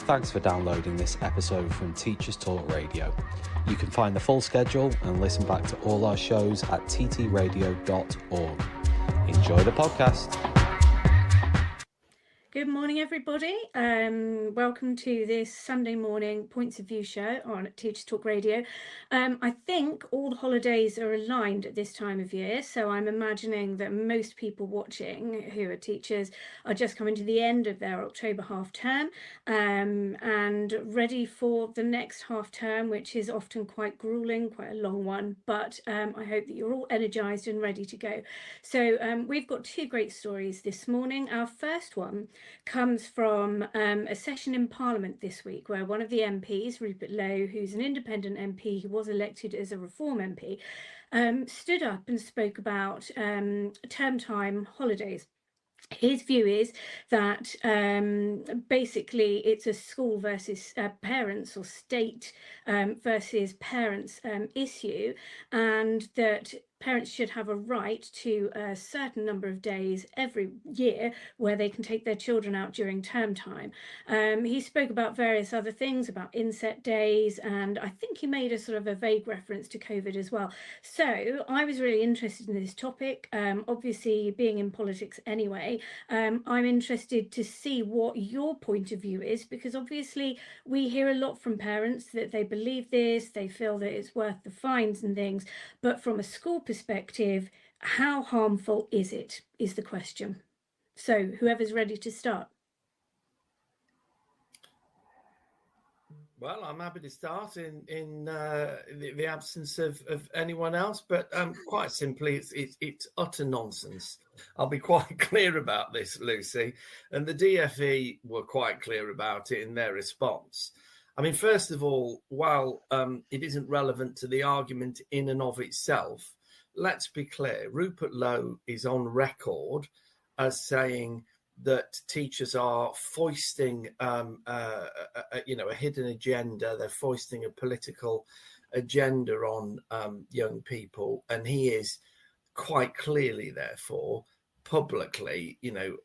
Thanks for downloading this episode from Teachers Talk Radio. You can find the full schedule and listen back to all our shows at ttradio.org. Enjoy the podcast. Good morning, everybody. Welcome to this Sunday morning Points of View show on Teachers Talk Radio. I think all the holidays are aligned at this time of year, so I'm imagining that most people watching who are teachers are just coming to the end of their October half term and ready for the next half term, which is often quite grueling, quite a long one, but I hope that you're all energised and ready to go. So we've got two great stories this morning. Our first one comes from a session in Parliament this week where one of the MPs, Rupert Lowe, who's an independent MP who was elected as a Reform MP, stood up and spoke about term time holidays. His view is that basically it's a school versus parents, or state versus parents issue, and that parents should have a right to a certain number of days every year where they can take their children out during term time. He spoke about various other things, about inset days, and I think he made a sort of a vague reference to COVID as well. So I was really interested in this topic. Obviously, being in politics anyway, I'm interested to see what your point of view is, because obviously we hear a lot from parents that they believe this, they feel that it's worth the fines and things, but from a school perspective, how harmful is it, is the question. So whoever's ready to start. Well, I'm happy to start in the absence of anyone else, but quite simply, it's utter nonsense. I'll be quite clear about this, Lucy, and the DfE were quite clear about it in their response. I mean, first of all, while it isn't relevant to the argument in and of itself, let's be clear. Rupert Lowe is on record as saying that teachers are foisting, a hidden agenda. They're foisting a political agenda on young people, and he is quite clearly, therefore, publicly,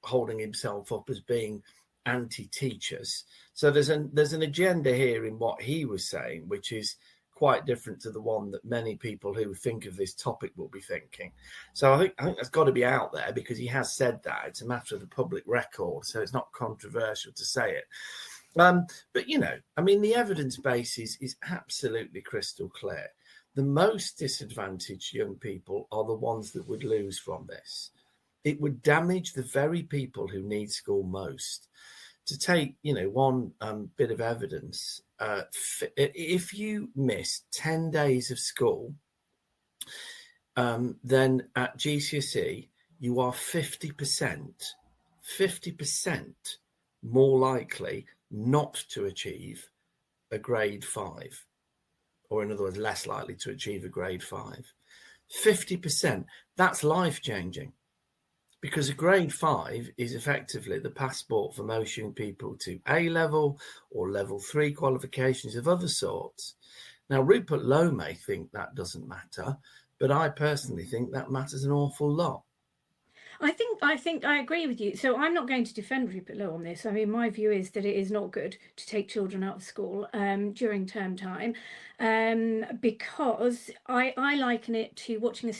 holding himself up as being anti-teachers. So there's an agenda here in what he was saying, which is quite different to the one that many people who think of this topic will be thinking. So I think that's got to be out there, because he has said that. It's a matter of the public record, so it's not controversial to say it. But the evidence base is absolutely crystal clear. The most disadvantaged young people are the ones that would lose from this. It would damage the very people who need school most. To take, one bit of evidence, if you miss 10 days of school, then at GCSE, you are 50% more likely not to achieve a grade 5, or in other words, less likely to achieve a grade 5. 50%, that's life-changing. Because a grade 5 is effectively the passport for most young people to A-level or level 3 qualifications of other sorts. Now, Rupert Lowe may think that doesn't matter, but I personally think that matters an awful lot. I think I agree with you. So I'm not going to defend Rupert Lowe on this. I mean, my view is that it is not good to take children out of school during term time, because I liken it to watching a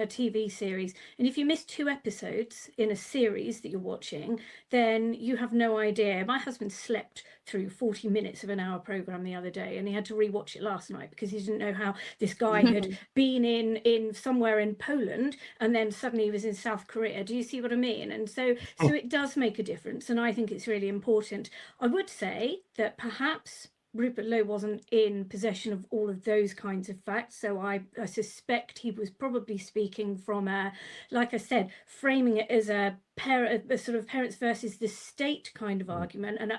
TV series, and if you miss 2 episodes in a series that you're watching, then you have no idea. My husband slept through 40 minutes of an hour program the other day, and he had to rewatch it last night because he didn't know how this guy had been in somewhere in Poland and then suddenly he was in South Korea. Do you see what I mean? And so it does make a difference, and I think it's really important. I would say that perhaps Rupert Lowe wasn't in possession of all of those kinds of facts, so I suspect he was probably speaking from like I said, framing it as a sort of parents versus the state kind of argument, and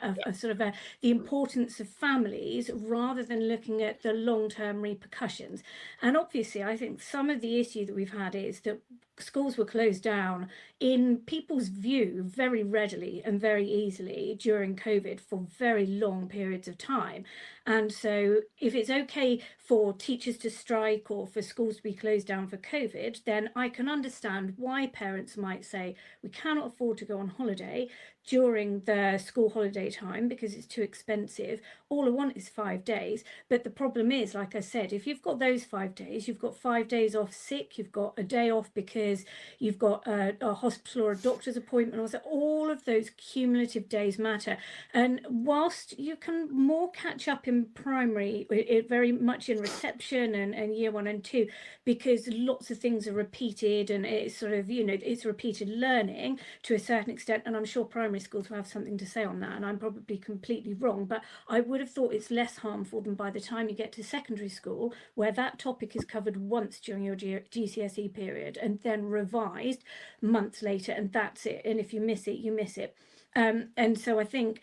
the importance of families rather than looking at the long-term repercussions. And obviously, I think some of the issue that we've had is that schools were closed down in people's view very readily and very easily during COVID for very long periods of time. And so if it's okay for teachers to strike or for schools to be closed down for COVID, then I can understand why parents might say we can't cannot afford to go on holiday during the school holiday time because it's too expensive. All I want is 5 days. But the problem is, like I said, if you've got those 5 days, you've got 5 days off sick, you've got a day off because you've got a hospital or a doctor's appointment, or so, all of those cumulative days matter. And whilst you can more catch up in primary, it very much in reception and year 1 and 2, because lots of things are repeated and it's sort of, it's repeated learning to a certain extent. And I'm sure primary schools will have something to say on that, and I'm probably completely wrong, but I would have thought it's less harmful than by the time you get to secondary school, where that topic is covered once during your GCSE period and then revised months later, and that's it. And if you miss it, you miss it. And so I think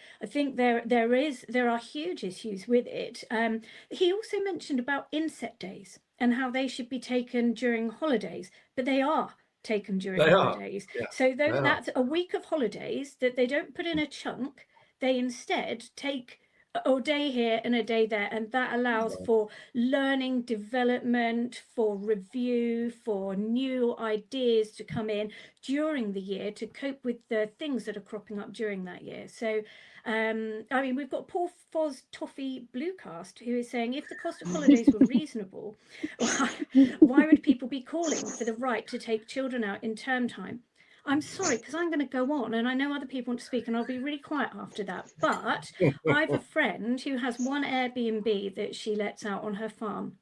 there are huge issues with it. He also mentioned about inset days and how they should be taken during holidays, but they are taken during holidays. Yeah, so that's a week of holidays that they don't put in a chunk. They instead take a day here and a day there, and that allows for learning, development, for review, for new ideas to come in during the year to cope with the things that are cropping up during that year. So I mean, we've got Paul Foz Toffee Bluecast, who is saying, if the cost of holidays were reasonable, why would people be calling for the right to take children out in term time? I'm sorry, because I'm going to go on, and I know other people want to speak, and I'll be really quiet after that. But I have a friend who has one Airbnb that she lets out on her farm,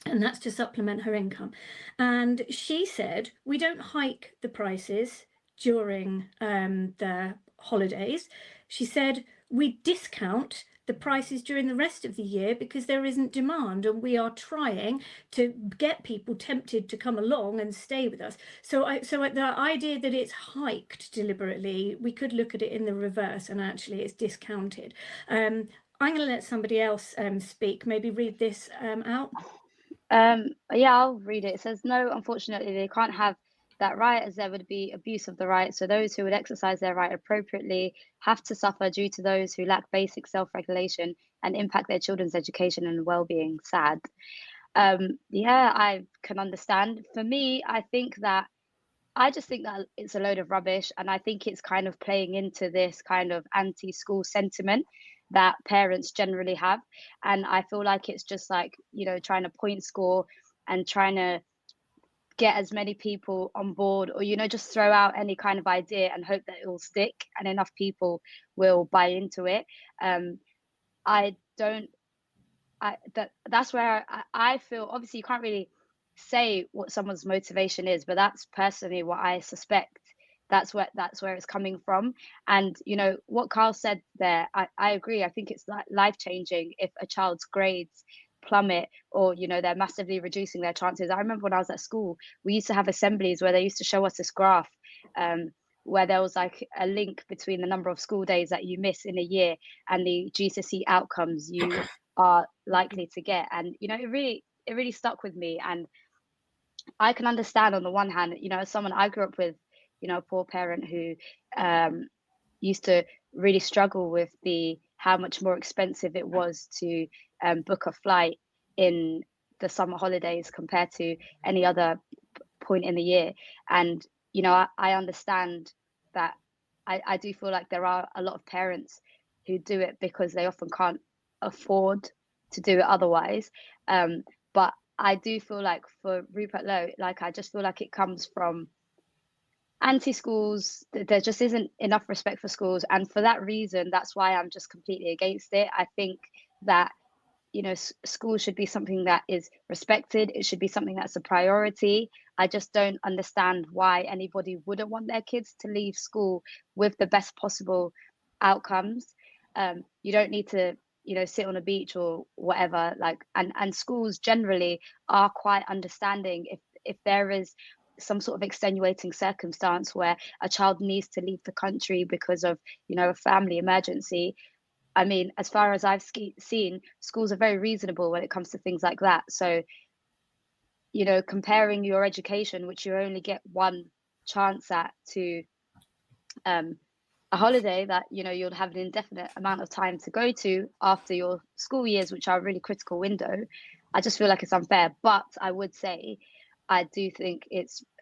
and that's to supplement her income. And she said, we don't hike the prices during the holidays. She said, we discount the prices during the rest of the year because there isn't demand, and we are trying to get people tempted to come along and stay with us. So the idea that it's hiked deliberately, we could look at it in the reverse, and actually it's discounted. I'm going to let somebody else speak, maybe read this out. Yeah, I'll read it. It says, no, unfortunately, they can't have that right, as there would be abuse of the right. So those who would exercise their right appropriately have to suffer due to those who lack basic self-regulation and impact their children's education and well-being. Sad. Yeah, I can understand. For me, I just think that it's a load of rubbish, and I think it's kind of playing into this kind of anti-school sentiment that parents generally have. And I feel like it's just like, trying to point score and trying to get as many people on board, or just throw out any kind of idea and hope that it will stick and enough people will buy into it. That's where I feel, obviously you can't really say what someone's motivation is, but that's personally what I suspect. That's where it's coming from. And what Carl said there, I agree. I think it's life-changing if a child's grades plummet, or they're massively reducing their chances. I remember when I was at school, we used to have assemblies where they used to show us this graph, where there was like a link between the number of school days that you miss in a year and the GCSE outcomes you are likely to get. And it really stuck with me. And I can understand, on the one hand, as someone, I grew up with a poor parent who used to really struggle with how much more expensive it was to book a flight in the summer holidays compared to any other point in the year. And I understand that. I do feel like there are a lot of parents who do it because they often can't afford to do it otherwise. But I do feel like for Rupert Lowe, I just feel like it comes from anti-schools. There just isn't enough respect for schools, and for that reason, that's why I'm just completely against it. I think that schools should be something that is respected. It should be something that's a priority. I just don't understand why anybody wouldn't want their kids to leave school with the best possible outcomes. You don't need to sit on a beach or whatever, and schools generally are quite understanding if there is some sort of extenuating circumstance where a child needs to leave the country because of a family emergency. I mean, as far as I've seen, schools are very reasonable when it comes to things like that. So comparing your education, which you only get one chance at, to a holiday that you'll have an indefinite amount of time to go to after your school years, which are a really critical window, I just feel like it's unfair. But I would say I do think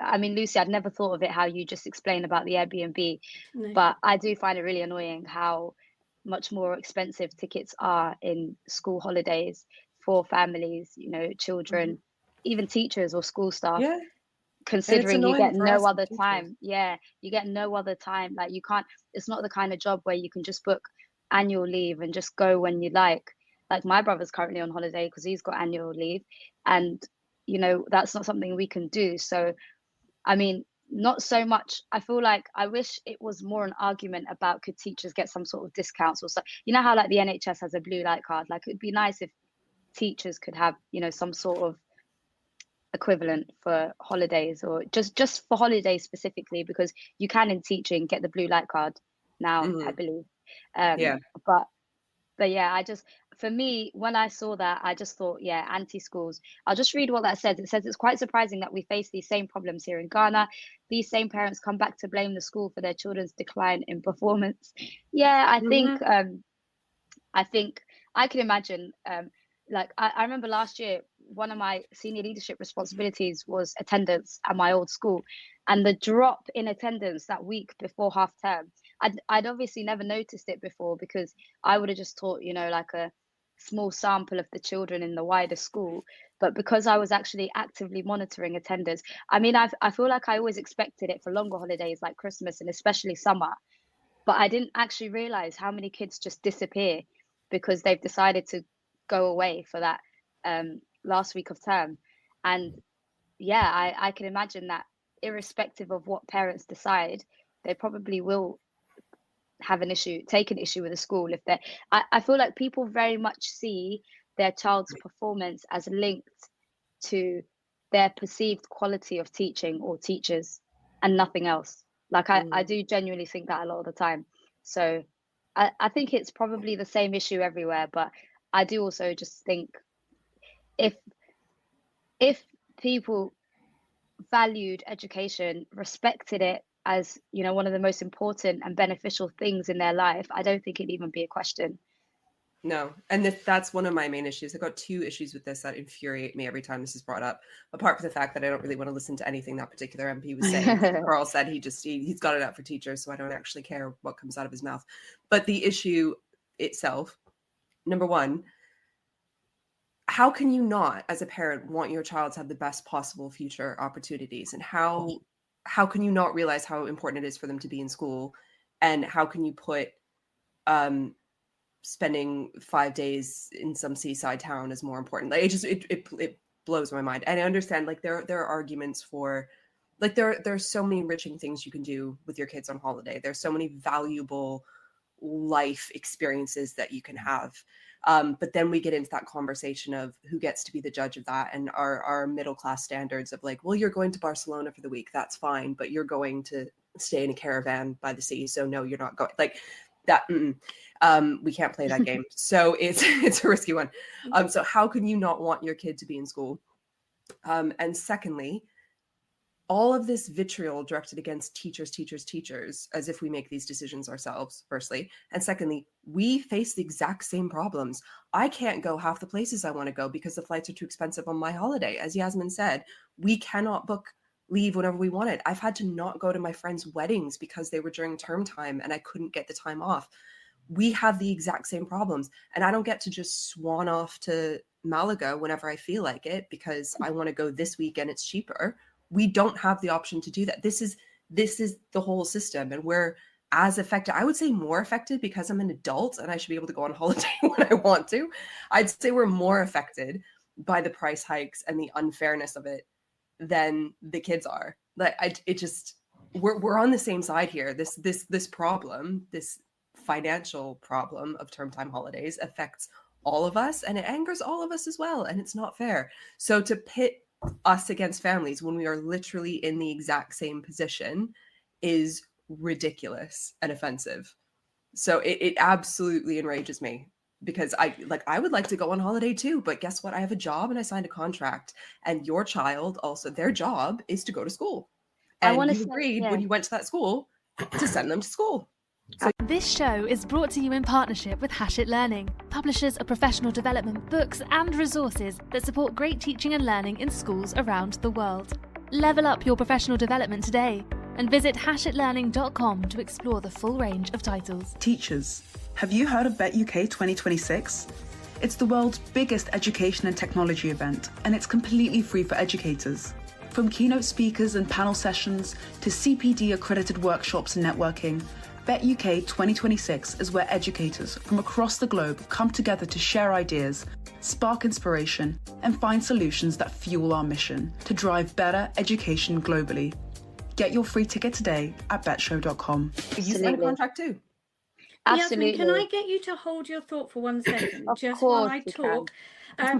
I mean, Lucy, I'd never thought of it how you just explained about the Airbnb, No. but I do find it really annoying how much more expensive tickets are in school holidays for families, you know, children, even teachers or school staff. Yeah. Considering you annoying get for us no as other teachers. time. Yeah, you get no other time. Like you can't, it's not the kind of job where you can just book annual leave and just go when you like. Like my brother's currently on holiday because he's got annual leave, and you know, that's not something we can do. So I mean, not so much. I feel like I wish it was more an argument about could teachers get some sort of discounts or so. You know how like the NHS has a blue light card? Like it'd be nice if teachers could have, you know, some sort of equivalent for holidays, or just for holidays specifically, because you can in teaching get the blue light card now, I believe. Yeah. But yeah, I just, for me, when I saw that, I just thought, yeah, anti-schools. I'll just read what that says. It says it's quite surprising that we face these same problems here in Ghana. These same parents come back to blame the school for their children's decline in performance. Yeah, I think I can imagine. Like I remember last year, one of my senior leadership responsibilities was attendance at my old school, and the drop in attendance that week before half term, I'd obviously never noticed it before because I would have just taught, you know, like a small sample of the children in the wider school. But because I was actually actively monitoring attendance, I mean, I feel like I always expected it for longer holidays like Christmas and especially summer, but I didn't actually realize how many kids just disappear because they've decided to go away for that last week of term. And yeah, I can imagine that irrespective of what parents decide, they probably will take an issue with the school if they're I feel like people very much see their child's performance as linked to their perceived quality of teaching or teachers and nothing else. Like I do genuinely think that a lot of the time. So I think it's probably the same issue everywhere, but I do also just think if people valued education, respected it as, you know, one of the most important and beneficial things in their life, I don't think it'd even be a question. No, and that's one of my main issues. I've got two issues with this that infuriate me every time this is brought up. Apart from the fact that I don't really want to listen to anything that particular MP was saying. Carl said he's got it out for teachers, so I don't actually care what comes out of his mouth. But the issue itself, number one, how can you not, as a parent, want your child to have the best possible future opportunities? And how can you not realize how important it is for them to be in school? And how can you put spending 5 days in some seaside town is more important? Like it blows my mind. And I understand, like there are arguments for, like there's so many enriching things you can do with your kids on holiday. There's so many valuable life experiences that you can have. But then we get into that conversation of who gets to be the judge of that, and our middle class standards of like, well, you're going to Barcelona for the week, that's fine, but you're going to stay in a caravan by the sea, so no, you're not going, like that. We can't play that game. So it's a risky one. So how can you not want your kid to be in school? And secondly, all of this vitriol directed against teachers, as if we make these decisions ourselves, firstly. And secondly, we face the exact same problems. I can't go half the places I want to go because the flights are too expensive on my holiday. As Yasmin said, we cannot book leave whenever we want it. I've had to not go to my friends' weddings because they were during term time and I couldn't get the time off. We have the exact same problems. And I don't get to just swan off to Malaga whenever I feel like it because I want to go this week and it's cheaper. We don't have the option to do that. This is the whole system, and we're as affected. I would say more affected because I'm an adult and I should be able to go on holiday when I want to. I'd say we're more affected by the price hikes and the unfairness of it than the kids are. Like we're on the same side here. This problem, this financial problem of term time holidays affects all of us, and it angers all of us as well, and it's not fair. So to pit us against families when we are literally in the exact same position is ridiculous and offensive. So it absolutely enrages me because I would like to go on holiday too, but guess what? I have a job and I signed a contract, and your child also, their job is to go to school. And you agreed when you went to that school to send them to school. This show is brought to you in partnership with Hachette Learning, publishers of professional development books and resources that support great teaching and learning in schools around the world. Level up your professional development today and visit hachetlearning.com to explore the full range of titles. Teachers, have you heard of Bet UK 2026? It's the world's biggest education and technology event, and it's completely free for educators. From keynote speakers and panel sessions to CPD accredited workshops and networking, Bet UK 2026 is where educators from across the globe come together to share ideas, spark inspiration, and find solutions that fuel our mission to drive better education globally. Get your free ticket today at betshow.com. You sign a contract too. Absolutely. Yasmin, can I get you to hold your thought for 1 second, Of just while course I you talk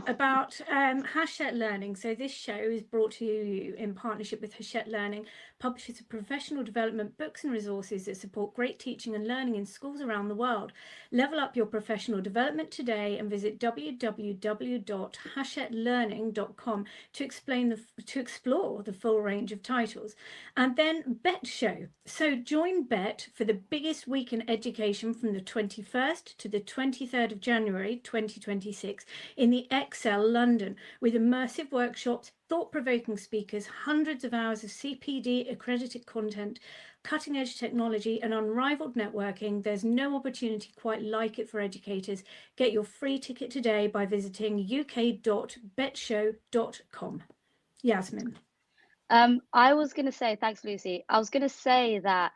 about Hachette Learning? So this show is brought to you in partnership with Hachette Learning, publishers of professional development books and resources that support great teaching and learning in schools around the world. Level up your professional development today and visit www.hachetlearning.com to explore the full range of titles. And then Bet Show. So join Bet for the biggest week in education from the 21st to the 23rd of January 2026 in the Excel London, with immersive workshops, thought-provoking speakers, hundreds of hours of CPD accredited content, cutting-edge technology and unrivaled networking. There's no opportunity quite like it for educators. Get your free ticket today by visiting uk.betshow.com. Yasmin. I was going to say, thanks, Lucy. I was going to say that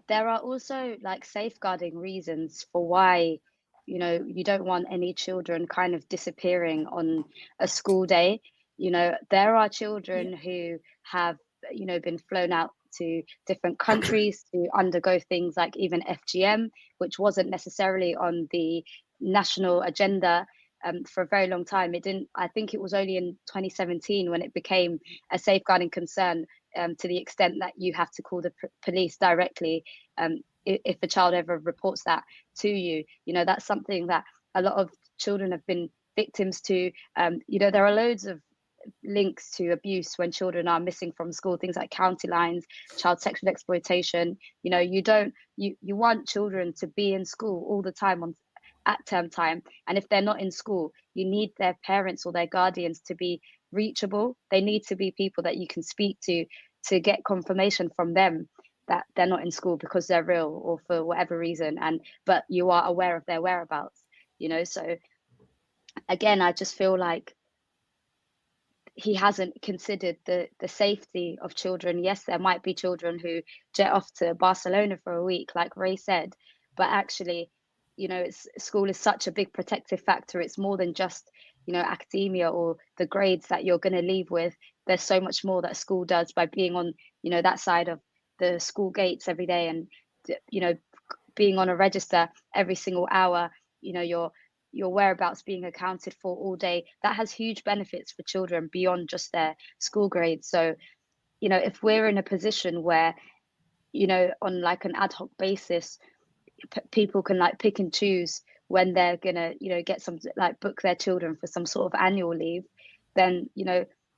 there are also like safeguarding reasons for why, you don't want any children kind of disappearing on a school day. There are children who have, been flown out to different countries to undergo things like even FGM, which wasn't necessarily on the national agenda for a very long time. I think it was only in 2017 when it became a safeguarding concern, to the extent that you have to call the police directly if a child ever reports that to you. That's something that a lot of children have been victims to. There are loads of links to abuse when children are missing from school, things like county lines, child sexual exploitation. You want children to be in school all the time at term time, and if they're not in school, you need their parents or their guardians to be reachable. They need to be people that you can speak to get confirmation from them that they're not in school because they're ill or for whatever reason, but you are aware of their whereabouts. So again, I just feel like he hasn't considered the safety of children. Yes, there might be children who jet off to Barcelona for a week, like Rae said, but actually, school is such a big protective factor. It's more than just, academia or the grades that you're going to leave with. There's so much more that school does by being on, that side of the school gates every day and, being on a register every single hour, your whereabouts being accounted for all day. That has huge benefits for children beyond just their school grades. So, if we're in a position where, on like an ad hoc basis, people can like pick and choose when they're gonna get some, like book their children for some sort of annual leave, then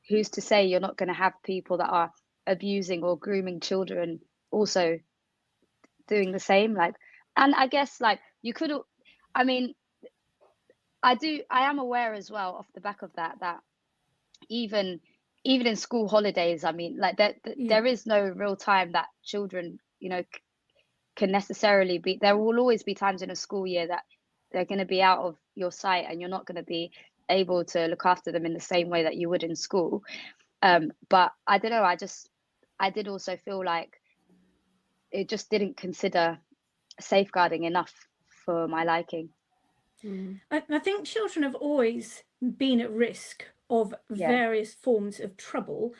who's to say you're not going to have people that are abusing or grooming children also doing the same? And I guess you could, I am aware as well off the back of that even in school holidays, there is no real time that children can necessarily be. There will always be times in a school year that they're going to be out of your sight and you're not going to be able to look after them in the same way that you would in school. But I don't know, I did also feel like it just didn't consider safeguarding enough for my liking. I think children have always been at risk of various forms of trouble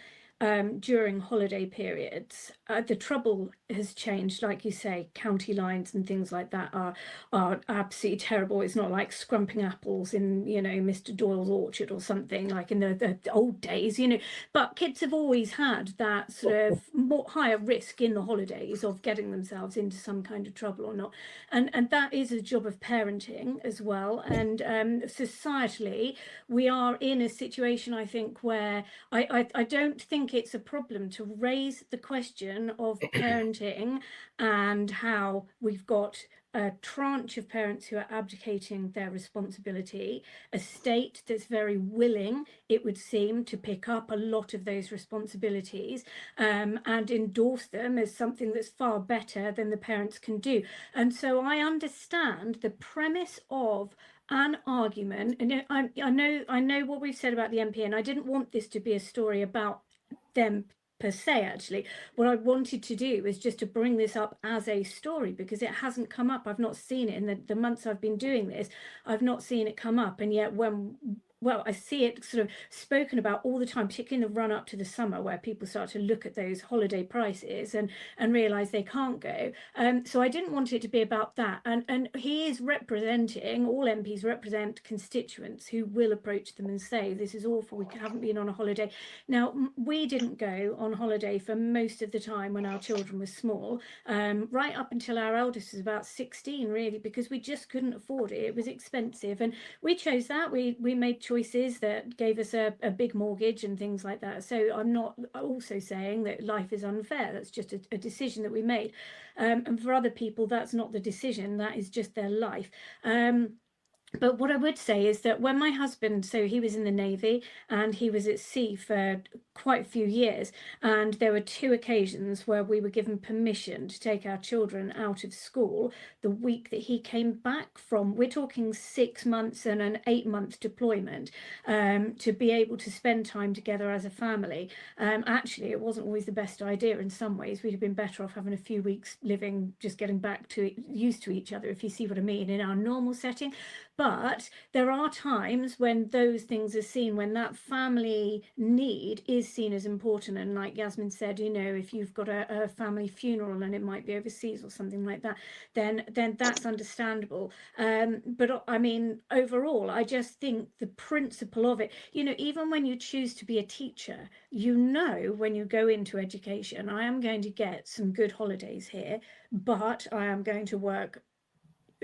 during holiday periods. The trouble has changed, like you say. County lines and things like that are absolutely terrible. It's not like scrumping apples in Mr. Doyle's orchard or something like in the old days, But kids have always had that sort of more higher risk in the holidays of getting themselves into some kind of trouble or not, and that is a job of parenting as well. And societally, we are in a situation, I think, where I don't think think it's a problem to raise the question of parenting and how we've got a tranche of parents who are abdicating their responsibility, a state that's very willing, it would seem, to pick up a lot of those responsibilities and endorse them as something that's far better than the parents can do. And so I understand the premise of an argument, and I know what we've said about the MP, and I didn't want this to be a story about them per se. Actually, what I wanted to do is just to bring this up as a story, because it hasn't come up. I've not seen it in the months I've been doing this. I've not seen it come up, and yet I see it sort of spoken about all the time, particularly in the run up to the summer, where people start to look at those holiday prices and realize they can't go. So I didn't want it to be about that. And he is representing, all MPs represent constituents who will approach them and say, this is awful, we haven't been on a holiday. Now, we didn't go on holiday for most of the time when our children were small, right up until our eldest was about 16, really, because we just couldn't afford it. It was expensive. And we chose that. We made choices that gave us a big mortgage and things like that. So I'm not also saying that life is unfair. That's just a decision that we made. And for other people, that's not the decision. That is just their life. But what I would say is that when my husband, so he was in the Navy and he was at sea for quite a few years, and there were 2 occasions where we were given permission to take our children out of school the week that he came back from, we're talking 6 months and an 8-month deployment, to be able to spend time together as a family. Actually, it wasn't always the best idea in some ways. We'd have been better off having a few weeks living, just getting back to used to each other, if you see what I mean, in our normal setting. But there are times when those things are seen, when that family need is seen as important. And like Yasmin said, you know, if you've got a family funeral and it might be overseas or something like that, then that's understandable. But I mean, overall, I just think the principle of it, you know, even when you choose to be a teacher, you know, when you go into education, I am going to get some good holidays here, but I am going to work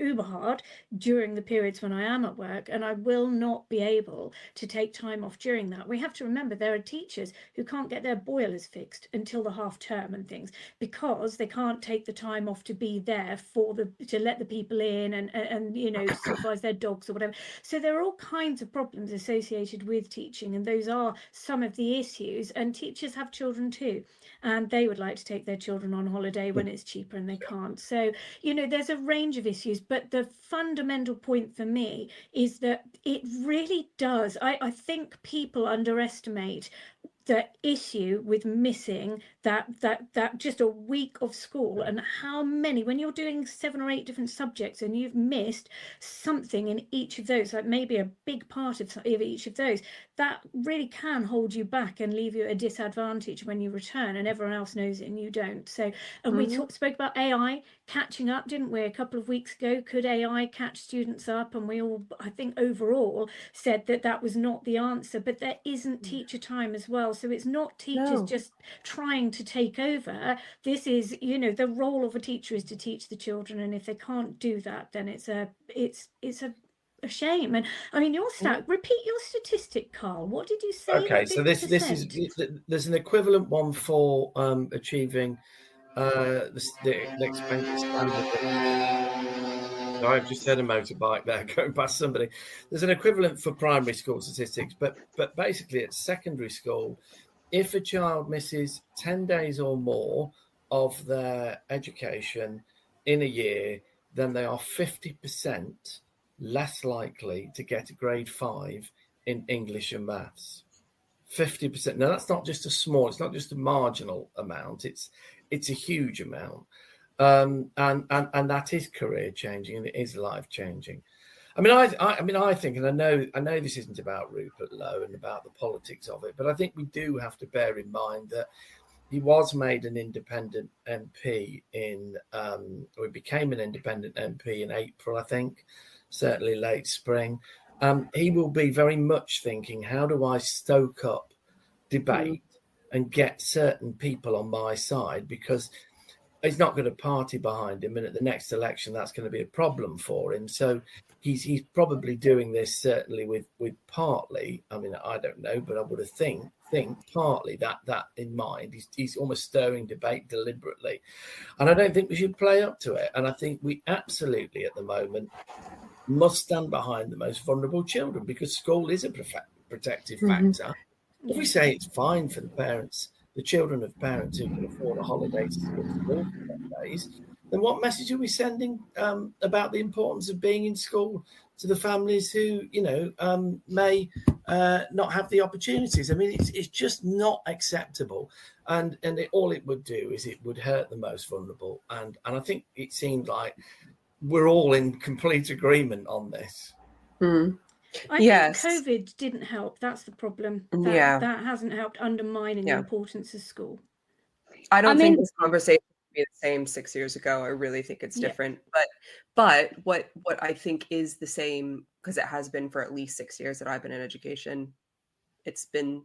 uber hard during the periods when I am at work, and I will not be able to take time off during that. We have to remember there are teachers who can't get their boilers fixed until the half term and things, because they can't take the time off to be there to let the people in and you know, supervise their dogs or whatever. So there are all kinds of problems associated with teaching, and those are some of the issues. And teachers have children too, and they would like to take their children on holiday when it's cheaper and they can't. So, you know, there's a range of issues, but the fundamental point for me is that it really does. I think people underestimate the issue with missing that just a week of school, and how many, when you're doing 7 or 8 different subjects and you've missed something in each of those, like maybe a big part of each of those, that really can hold you back and leave you at a disadvantage when you return, and everyone else knows it and you don't. So, and we spoke about AI catching up, didn't we, a couple of weeks ago? Could AI catch students up? And we all, I think overall, said that that was not the answer. But there isn't teacher time as well. So it's not teachers just trying to take over. This is, you know, the role of a teacher is to teach the children, and if they can't do that, then it's a shame. And I mean, your repeat your statistic, Carl. What did you say? Okay, so this is, there's an equivalent one for achieving the expected standard. I've just had a motorbike there going past somebody. There's an equivalent for primary school statistics, but basically at secondary school, if a child misses 10 days or more of their education in a year, then they are 50% less likely to get a grade 5 in English and maths. 50%. Now, that's not just it's not just a marginal amount. It's a huge amount. And that is career changing, and it is life changing. I mean, I think, and I know this isn't about Rupert Lowe and about the politics of it, but I think we do have to bear in mind that he was made an independent MP or he became an independent MP in April, I think, certainly late spring. He will be very much thinking, how do I stoke up debate and get certain people on my side, because he's not going to party behind him, and at the next election that's going to be a problem for him. So he's probably doing this certainly with partly, I mean, I don't know, but I would have think think partly that in mind. He's almost stirring debate deliberately. And I don't think we should play up to it. And I think we absolutely, at the moment, must stand behind the most vulnerable children, because school is a protective factor. If we say it's fine for the children of parents who can afford a holiday to skip school for 10 days, then what message are we sending about the importance of being in school to the families who, may not have the opportunities? I mean, it's just not acceptable. And all it would do is it would hurt the most vulnerable. And I think it seemed like we're all in complete agreement on this. I think COVID didn't help. That's the problem. That hasn't helped undermining the importance of school. I think this conversation would be the same 6 years ago. I really think it's different. But what I think is the same, because it has been for at least 6 years that I've been in education, it's been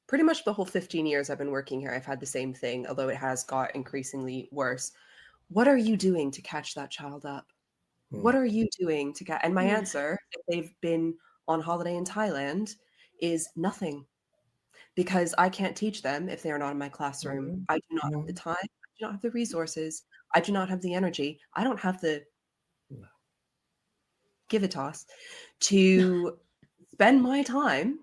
pretty much the whole 15 years I've been working here. I've had the same thing, although it has got increasingly worse. What are you doing to catch that child up? What are you doing to get? And my answer, if they've been on holiday in Thailand, is nothing, because I can't teach them if they are not in my classroom. I do not have the time. I do not have the resources. I do not have the energy. I don't have the givitas to spend my time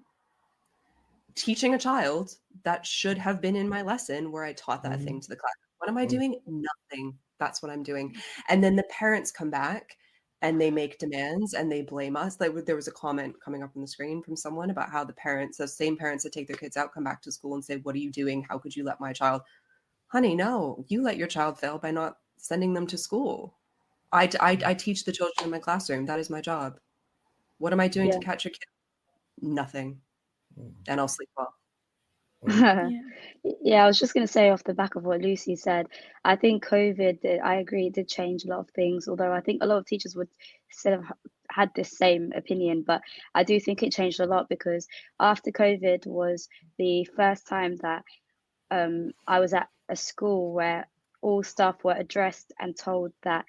teaching a child that should have been in my lesson where I taught that thing to the class. What am I doing? Nothing. That's what I'm doing. And then the parents come back and they make demands and they blame us. Like, there was a comment coming up on the screen from someone about how those same parents that take their kids out come back to school and say, what are you doing? How could you let my child? Honey, no, you let your child fail by not sending them to school. I teach the children in my classroom. That is my job. What am I doing to catch your kid? Nothing. And I'll sleep well. I was just going to say, off the back of what Lucy said, I think COVID, I agree, it did change a lot of things, although I think a lot of teachers would still have had this same opinion. But I do think it changed a lot, because after COVID was the first time that I was at a school where all staff were addressed and told that,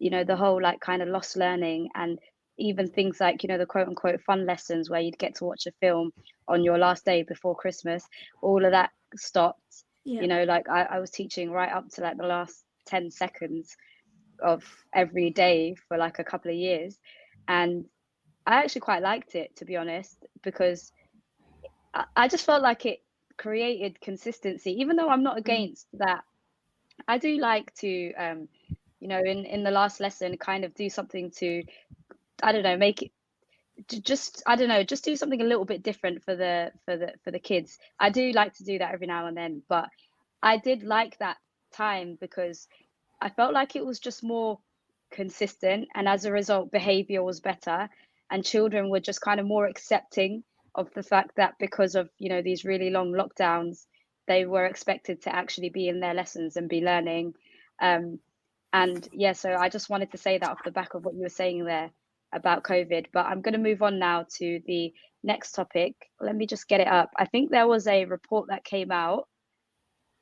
the whole kind of lost learning, and even things like, the quote unquote fun lessons where you'd get to watch a film on your last day before Christmas, all of that stopped. I was teaching right up to the last 10 seconds of every day for a couple of years. And I actually quite liked it, to be honest, because I just felt like it created consistency, even though I'm not against that. I do like to, in the last lesson, kind of do something to, I don't know, make it just do something a little bit different for the kids. I do like to do that every now and then, but I did like that time because I felt like it was just more consistent, and as a result behavior was better, and children were just kind of more accepting of the fact that because of these really long lockdowns, they were expected to actually be in their lessons and be learning. So I just wanted to say that off the back of what you were saying there about COVID. But I'm going to move on now to the next topic. Let me just get it up. I think there was a report that came out.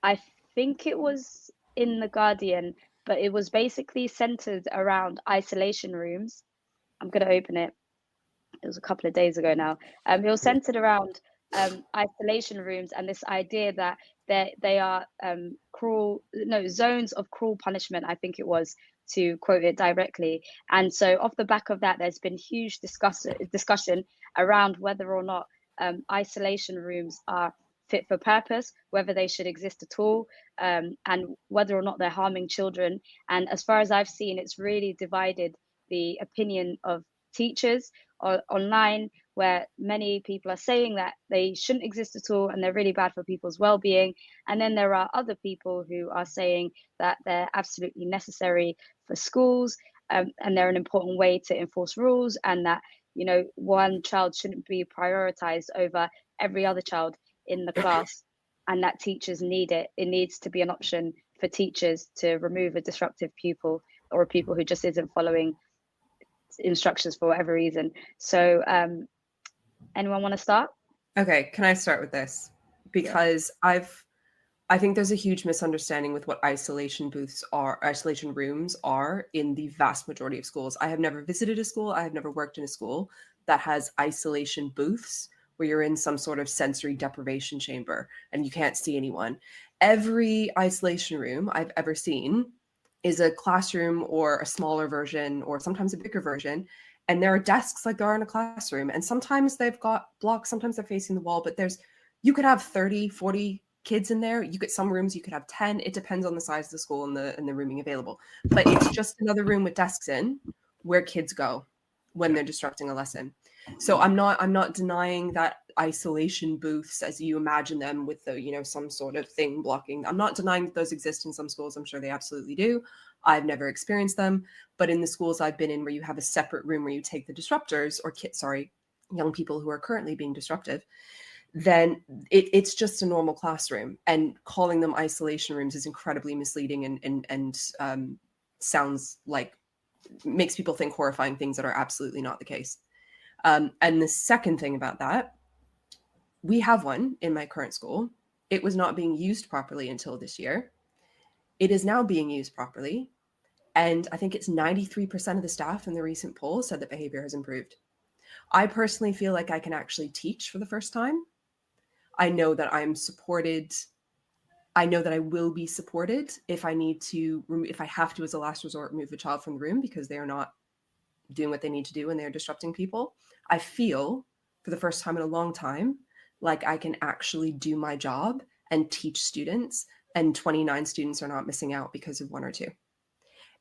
I think it was in The Guardian, but it was basically centered around isolation rooms. I'm going to open it. It was a couple of days ago now. It was centered around isolation rooms and this idea that they are zones of cruel punishment, I think it was, to quote it directly. And so off the back of that, there's been huge discussion around whether or not isolation rooms are fit for purpose, whether they should exist at all, and whether or not they're harming children. And as far as I've seen, it's really divided the opinion of teachers online, where many people are saying that they shouldn't exist at all and they're really bad for people's well-being. And then there are other people who are saying that they're absolutely necessary for schools, and they're an important way to enforce rules, and that one child shouldn't be prioritized over every other child in the class, and that teachers need it. It needs to be an option for teachers to remove a disruptive pupil or a pupil who just isn't following instructions for whatever reason. So anyone want to start? Okay, can I start with this? Because I think there's a huge misunderstanding with what isolation rooms are in the vast majority of schools. I have never visited a school, I have never worked in a school that has isolation booths where you're in some sort of sensory deprivation chamber and you can't see anyone. Every isolation room I've ever seen is a classroom or a smaller version or sometimes a bigger version. And there are desks like there are in a classroom. And sometimes they've got blocks, sometimes they're facing the wall, but you could have 30, 40 kids in there. You get some rooms, you could have 10. It depends on the size of the school and the rooming available. But it's just another room with desks in where kids go when they're disrupting a lesson. So I'm not denying that isolation booths as you imagine them with the, some sort of thing blocking. I'm not denying that those exist in some schools. I'm sure they absolutely do. I've never experienced them, but in the schools I've been in where you have a separate room where you take the disruptors or young people who are currently being disruptive, then it's just a normal classroom, and calling them isolation rooms is incredibly misleading and sounds like makes people think horrifying things that are absolutely not the case. And the second thing about that, we have one in my current school. It was not being used properly until this year. It is now being used properly. And I think it's 93% of the staff in the recent poll said that behavior has improved. I personally feel like I can actually teach for the first time. I know that I'm supported. I know that I will be supported if I have to, as a last resort, remove a child from the room because they are not doing what they need to do and they're disrupting people. I feel for the first time in a long time like I can actually do my job and teach students, and 29 students are not missing out because of one or two.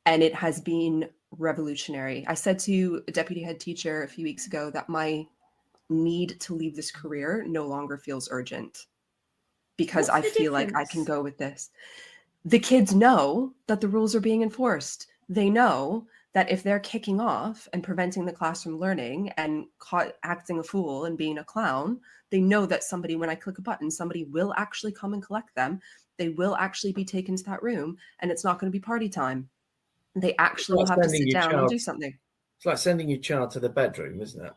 And it has been revolutionary. I said to a deputy head teacher a few weeks ago that my need to leave this career no longer feels urgent because I feel like I can go with this. The kids know that the rules are being enforced. They know that if they're kicking off and preventing the class from learning and acting a fool and being a clown, they know that when I click a button, somebody will actually come and collect them. They will actually be taken to that room, and it's not going to be party time. They actually will have to sit down and do something. It's like sending your child to the bedroom, isn't it?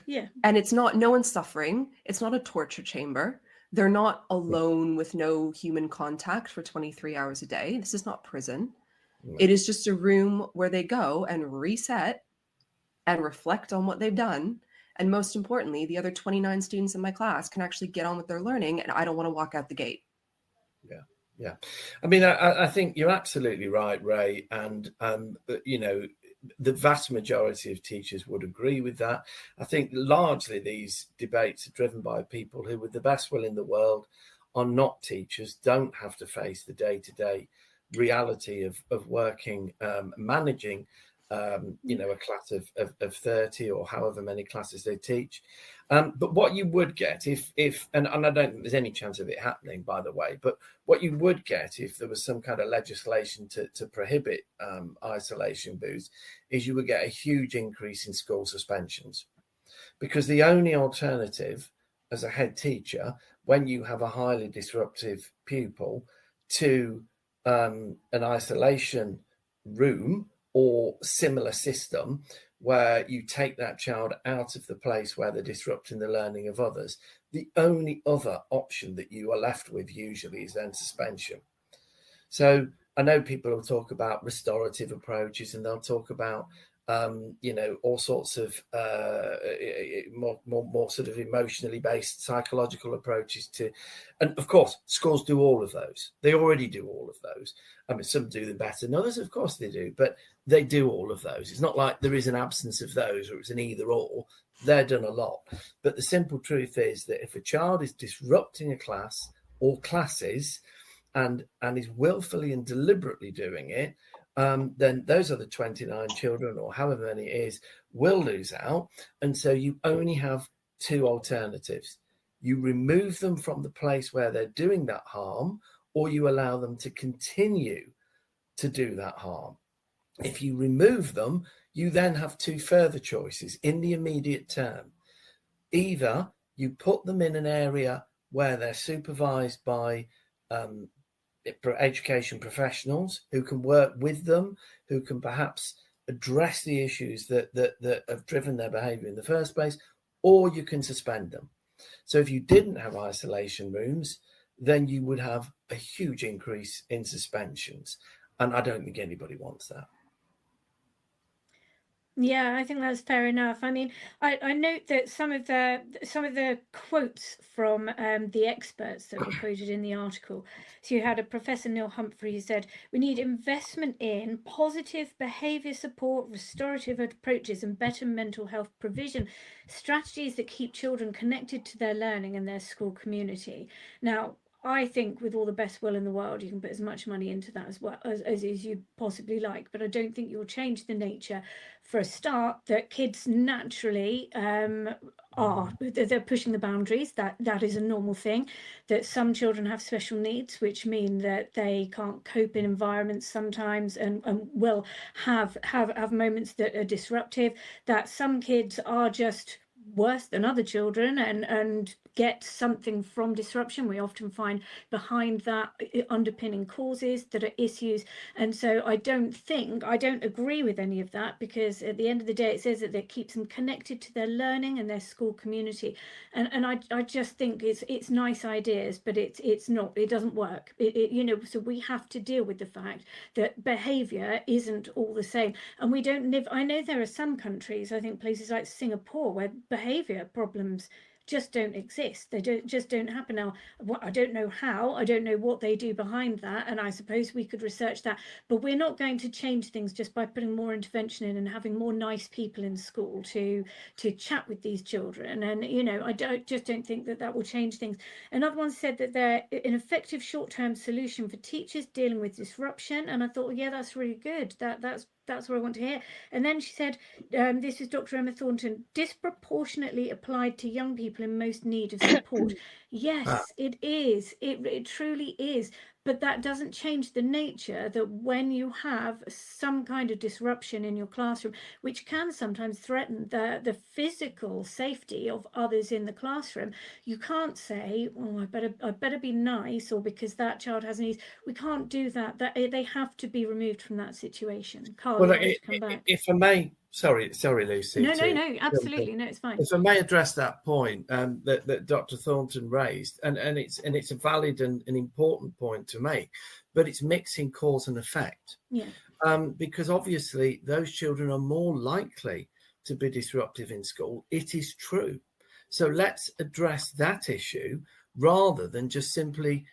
Yeah. And no one's suffering. It's not a torture chamber. They're not alone with no human contact for 23 hours a day. This is not prison. It is just a room where they go and reset and reflect on what they've done. And most importantly, the other 29 students in my class can actually get on with their learning, and I don't want to walk out the gate. Yeah. I mean, I think you're absolutely right, Rae. And, the vast majority of teachers would agree with that. I think largely these debates are driven by people who, with the best will in the world, are not teachers, don't have to face the day-to-day reality of working, managing, a class of 30 or however many classes they teach. But what you would get if and I don't think there's any chance of it happening, by the way, but what you would get if there was some kind of legislation to prohibit isolation booths is you would get a huge increase in school suspensions, because the only alternative as a head teacher when you have a highly disruptive pupil to an isolation room or similar system where you take that child out of the place where they're disrupting the learning of others, the only other option that you are left with usually is then suspension. So I know people will talk about restorative approaches and they'll talk about all sorts of more sort of emotionally based psychological approaches to, and of course schools do all of those. They already do all of those. I mean, some do them better than others, of course they do, but they do all of those. It's not like there is an absence of those or it's an either or. They're done a lot. But the simple truth is that if a child is disrupting a class or classes and is willfully and deliberately doing it, then those other 29 children or however many it is will lose out. And so you only have two alternatives. You remove them from the place where they're doing that harm, or you allow them to continue to do that harm. If you remove them, you then have two further choices in the immediate term. Either you put them in an area where they're supervised by education professionals who can work with them, who can perhaps address the issues that have driven their behavior in the first place, or you can suspend them. So if you didn't have isolation rooms, then you would have a huge increase in suspensions. And I don't think anybody wants that. Yeah, I think that's fair enough. I mean, I note that some of the quotes from the experts that were quoted in the article. So you had a Professor Neil Humphrey who said, we need investment in positive behaviour support, restorative approaches and better mental health provision, strategies that keep children connected to their learning and their school community. Now, I think with all the best will in the world, you can put as much money into that as well as you possibly like, but I don't think you'll change the nature, for a start, that kids naturally they're pushing the boundaries. That is a normal thing. That some children have special needs, which mean that they can't cope in environments sometimes, and will have moments that are disruptive. That some kids are just worse than other children and get something from disruption. We often find behind that underpinning causes that are issues. And so I don't agree with any of that, because at the end of the day, it says that it keeps them connected to their learning and their school community. And I just think it's nice ideas, but it doesn't work. So we have to deal with the fact that behavior isn't all the same. And we don't live, I know there are some countries, I think places like Singapore, where behavior problems just don't exist. They just don't happen. Now, I don't know how, I don't know what they do behind that, and I suppose we could research that, but we're not going to change things just by putting more intervention in and having more nice people in school to chat with these children. And I don't think that will change things. Another one said that they're an effective short-term solution for teachers dealing with disruption, and I thought, yeah, that's really good. That's what I want to hear. And then she said, this is Dr. Emma Thornton, disproportionately applied to young people in most need of support. Yes, it is. It truly is. But that doesn't change the nature that when you have some kind of disruption in your classroom, which can sometimes threaten the physical safety of others in the classroom, you can't say, oh, I better be nice, or because that child has needs. We can't do that. They have to be removed from that situation. Carl, Well, you wanted to come back. if I may, sorry, Lucy. No, absolutely, no, it's fine. If I may address that point that Dr. Thornton raised, and it's a valid and an important point to make, but it's mixing cause and effect. Yeah. Because obviously those children are more likely to be disruptive in school. It is true. So let's address that issue rather than just simply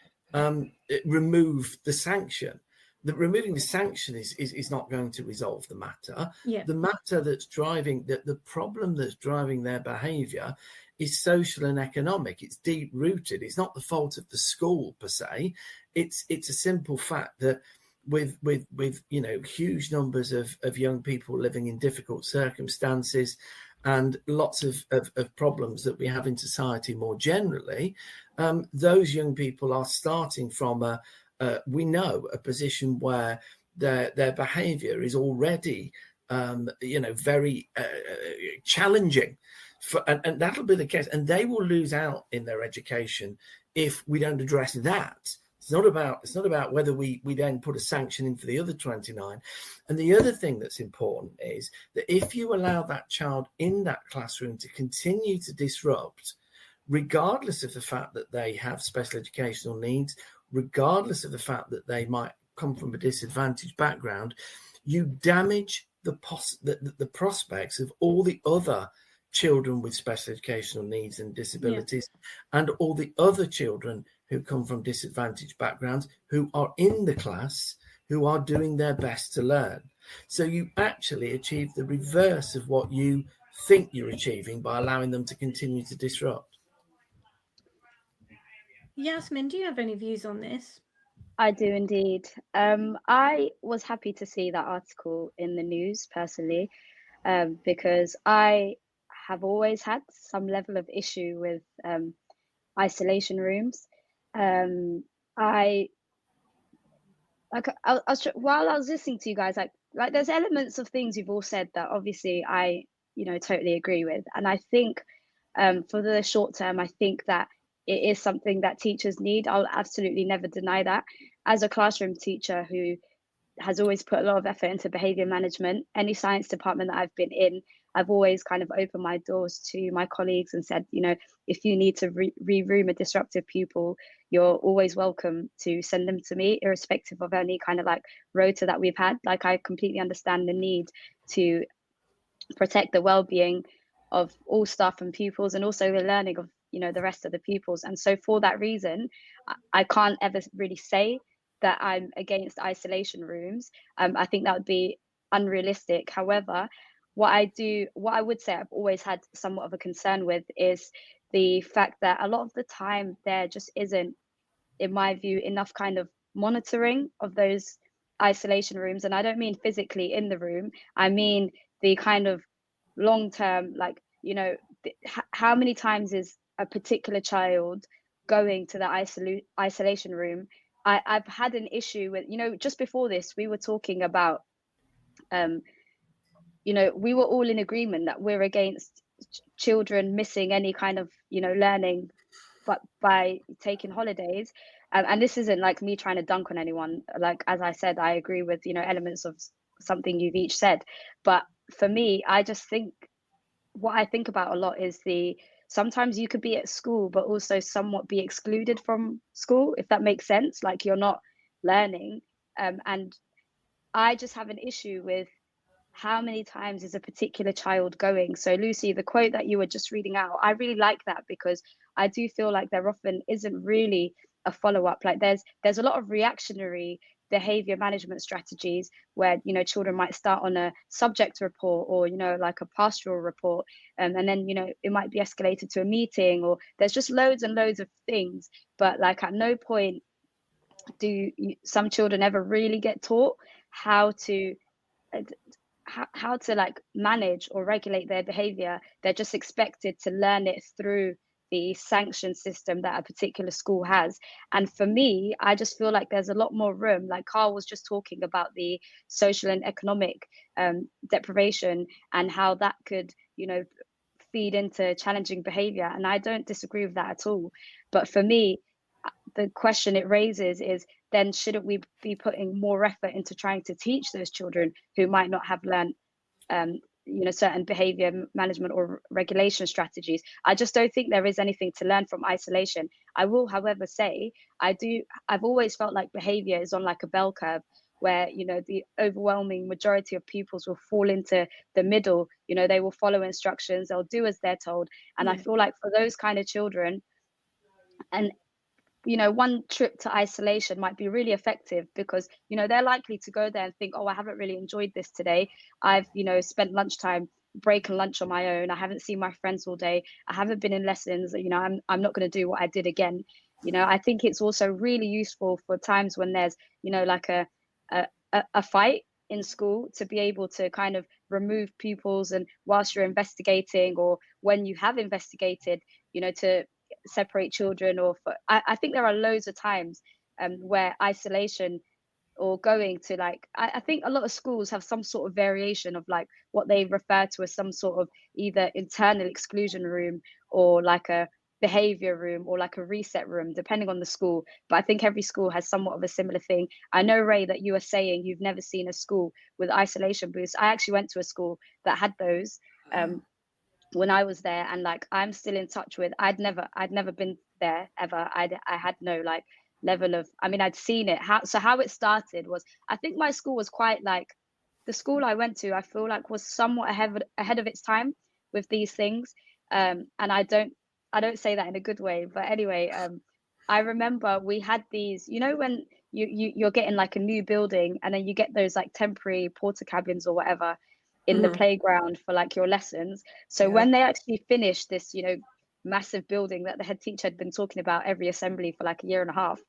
remove the sanction. Removing the sanction is not going to resolve the matter. Yeah. The matter that's driving the problem that's driving their behaviour is social and economic. It's deep rooted. It's not the fault of the school per se. It's a simple fact that with huge numbers of young people living in difficult circumstances and lots of problems that we have in society more generally, those young people are starting from a position where their behaviour is already, very challenging, and that'll be the case. And they will lose out in their education if we don't address that. It's not about whether we then put a sanction in for the other 29. And the other thing that's important is that if you allow that child in that classroom to continue to disrupt, regardless of the fact that they have special educational needs, regardless of the fact that they might come from a disadvantaged background, you damage the prospects of all the other children with special educational needs and disabilities, and all the other children who come from disadvantaged backgrounds who are in the class, who are doing their best to learn. So you actually achieve the reverse of what you think you're achieving by allowing them to continue to disrupt. Yasmin, do you have any views on this? I do indeed. I was happy to see that article in the news personally, because I have always had some level of issue with isolation rooms. While I was listening to you guys, like there's elements of things you've all said that obviously I totally agree with, and I think for the short term, I think that it is something that teachers need. I'll absolutely never deny that. As a classroom teacher who has always put a lot of effort into behavior management, any science department that I've been in, I've always kind of opened my doors to my colleagues and said, if you need to re-room a disruptive pupil, you're always welcome to send them to me, irrespective of any kind of like rota that we've had. Like, I completely understand the need to protect the well-being of all staff and pupils, and also the learning of, you know, the rest of the pupils. And so for that reason, I can't ever really say that I'm against isolation rooms. I think that would be unrealistic. However, what I would say I've always had somewhat of a concern with is the fact that a lot of the time there just isn't, in my view, enough kind of monitoring of those isolation rooms. And I don't mean physically in the room, I mean the kind of long term, like, you know, how many times is a particular child going to the isolation room? I've had an issue with, you know, just before this, we were talking about, you know, we were all in agreement that we're against children missing any kind of, you know, learning, but by taking holidays. And this isn't like me trying to dunk on anyone. Like, as I said, I agree with, you know, elements of something you've each said. But for me, I just think, what I think about a lot is sometimes you could be at school, but also somewhat be excluded from school, if that makes sense. Like, you're not learning. And I just have an issue with how many times is a particular child going. So Lucy, the quote that you were just reading out, I really like that, because I do feel like there often isn't really a follow-up. Like, there's a lot of reactionary behavior management strategies where, you know, children might start on a subject report, or, you know, like a pastoral report, and then, you know, it might be escalated to a meeting, or there's just loads and loads of things. But like, at no point do some children ever really get taught how to like manage or regulate their behavior. They're just expected to learn it through the sanction system that a particular school has. And for me, I just feel like there's a lot more room. Like Carl was just talking about the social and economic deprivation, and how that could, you know, feed into challenging behavior. And I don't disagree with that at all. But for me, the question it raises is, then shouldn't we be putting more effort into trying to teach those children who might not have learned, you know, certain behavior management or regulation strategies? I just don't think there is anything to learn from isolation. I will, however, say I've always felt like behavior is on like a bell curve, where, you know, the overwhelming majority of pupils will fall into the middle. You know, they will follow instructions, they'll do as they're told. And I feel like for those kind of children, and, you know, one trip to isolation might be really effective, because, you know, they're likely to go there and think, oh, I haven't really enjoyed this today. I've, you know, spent lunchtime, break and lunch on my own. I haven't seen my friends all day. I haven't been in lessons. You know, I'm not going to do what I did again. You know, I think it's also really useful for times when there's, you know, like a fight in school, to be able to kind of remove pupils, and whilst you're investigating, or when you have investigated, you know, to separate children. Or I think there are loads of times where isolation, or going to like, I think a lot of schools have some sort of variation of like what they refer to as some sort of either internal exclusion room, or like a behavior room, or like a reset room, depending on the school. But I think every school has somewhat of a similar thing. I know, Rae, that you were saying you've never seen a school with isolation booths. I actually went to a school that had those when I was there, and like, I'm still in touch with, I'd never been there ever. I had no like level of, I mean, I'd seen it. How it started was, I think my school was quite like, the school I went to, I feel like was somewhat ahead of its time with these things. And I don't say that in a good way, but anyway, I remember we had these, you know, when you're getting like a new building, and then you get those like temporary porta cabins or whatever in the playground for like your lessons. So when they actually finished this, you know, massive building that the head teacher had been talking about every assembly for like a year and a half,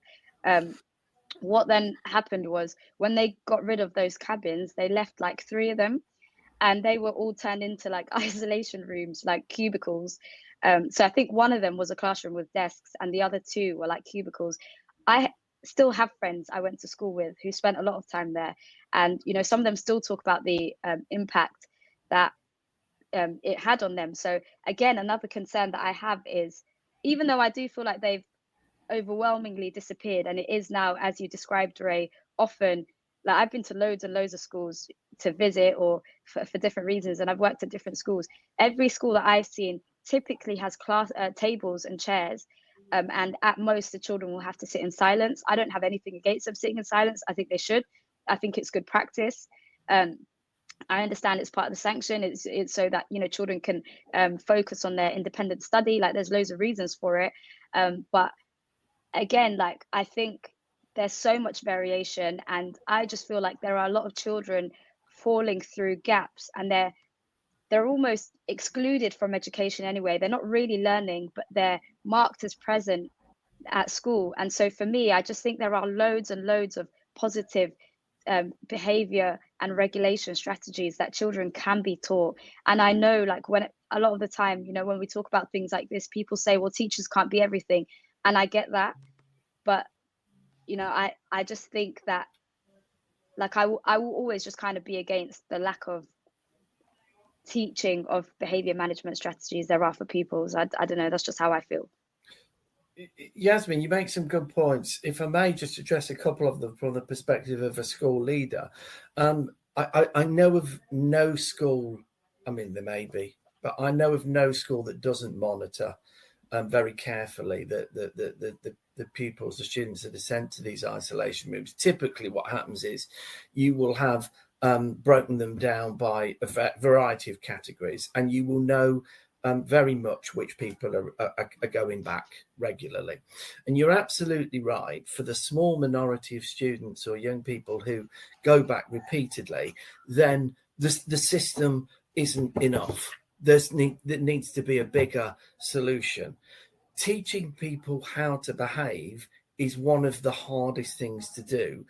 what then happened was, when they got rid of those cabins, they left like 3 of them, and they were all turned into like isolation rooms, like cubicles. So I think one of them was a classroom with desks, and the other 2 were like cubicles. I still have friends I went to school with who spent a lot of time there, and, you know, some of them still talk about the impact that it had on them. So again, another concern that I have is, even though I do feel like they've overwhelmingly disappeared, and it is now, as you described, Rae, often, like, I've been to loads and loads of schools to visit, or for different reasons, and I've worked at different schools. Every school that I've seen typically has class tables and chairs, and at most the children will have to sit in silence. I don't have anything against them sitting in silence. I think they should. I think it's good practice. I understand it's part of the sanction. It's so that, you know, children can focus on their independent study. Like, there's loads of reasons for it. But again, like, I think there's so much variation, and I just feel like there are a lot of children falling through gaps, and they're almost excluded from education anyway. They're not really learning, but they're marked as present at school. And so for me, I just think there are loads and loads of positive behavior and regulation strategies that children can be taught. And I know, like, when a lot of the time, you know, when we talk about things like this, people say, well, teachers can't be everything. And I get that. But, you know, I just think that, like, I will always just kind of be against the lack of teaching of behavior management strategies there are for pupils. I don't know, that's just how I feel. Yasmin, you make some good points. If I may just address a couple of them from the perspective of a school leader. I know of no school, I mean, there may be, but I know of no school that doesn't monitor very carefully the pupils, the students that are sent to these isolation rooms. Typically what happens is you will have broken them down by a variety of categories, and you will know very much which people are going back regularly. And you're absolutely right. For the small minority of students or young people who go back repeatedly, then the system isn't enough. There needs to be a bigger solution. Teaching people how to behave is one of the hardest things to do